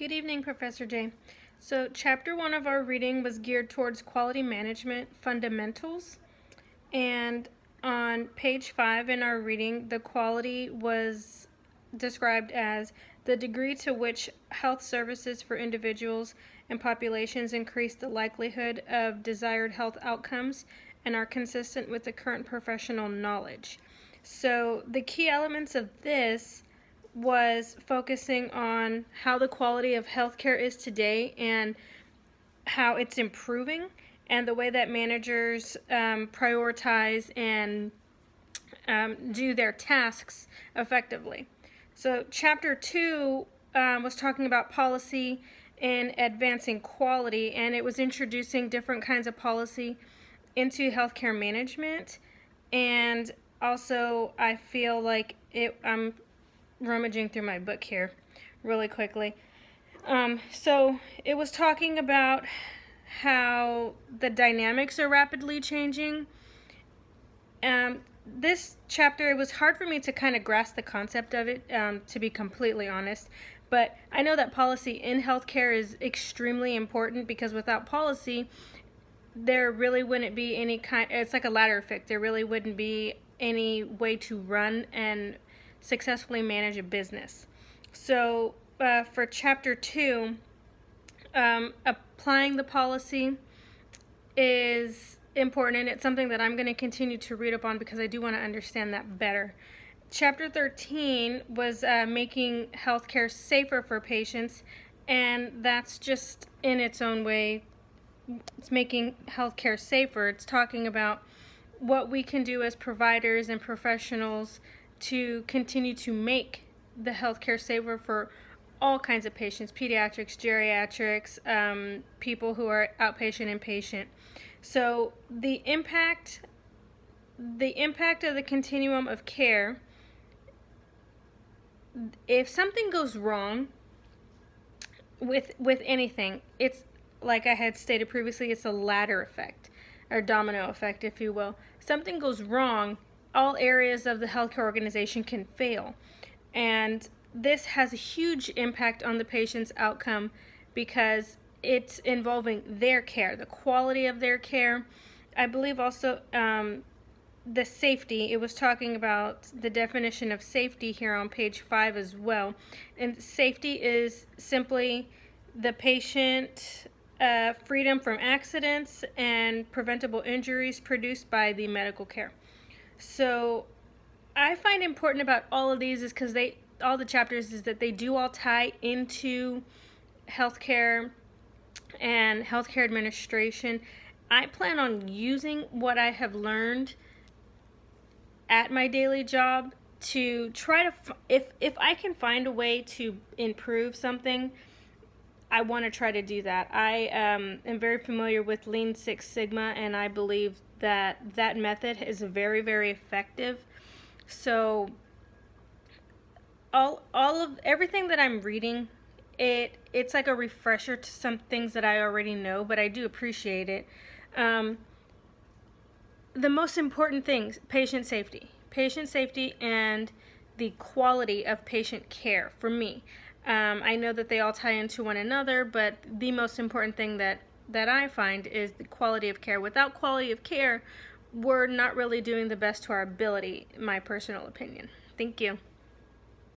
Good evening, Professor J. So, chapter 1 of our reading was geared towards quality management fundamentals. And on page 5 in our reading, the quality was described as the degree to which health services for individuals and populations increase the likelihood of desired health outcomes and are consistent with the current professional knowledge. So, the key elements of this was focusing on how the quality of healthcare is today and how it's improving, and the way that managers prioritize and do their tasks effectively. So chapter 2 was talking about policy and advancing quality, and it was introducing different kinds of policy into healthcare management. And also, I feel like I'm rummaging through my book here really quickly. So it was talking about how the dynamics are rapidly changing. This chapter, it was hard for me to kind of grasp the concept of it, to be completely honest. But I know that policy in healthcare is extremely important, because without policy, there really wouldn't be any it's like a ladder effect. There really wouldn't be any way to run and successfully manage a business. So for chapter 2, applying the policy is important, and it's something that I'm going to continue to read up on because I do want to understand that better. Chapter 13 was making healthcare safer for patients, and that's just in its own way, it's making healthcare safer. It's talking about what we can do as providers and professionals to continue to make the healthcare safer for all kinds of patients: pediatrics, geriatrics, people who are outpatient, inpatient. So the impact of the continuum of care, if something goes wrong with anything, it's like I had stated previously, it's a ladder effect, or domino effect, if you will. Something goes wrong, all areas of the healthcare organization can fail. And this has a huge impact on the patient's outcome, because it's involving their care, the quality of their care. I believe also the safety. It was talking about the definition of safety here on page 5 as well. And safety is simply the patient freedom from accidents and preventable injuries produced by the medical care. So I find important about all of these is because all the chapters is that they do all tie into healthcare and healthcare administration. I plan on using what I have learned at my daily job to try to, if I can find a way to improve something, I want to try to do that. I am very familiar with Lean Six Sigma, and I believe that that method is very, very effective. So all of everything that I'm reading, it's like a refresher to some things that I already know, but I do appreciate it. The most important things: patient safety, and the quality of patient care for me. I know that they all tie into one another, but the most important thing that I find is the quality of care. Without quality of care, we're not really doing the best to our ability, in my personal opinion. Thank you.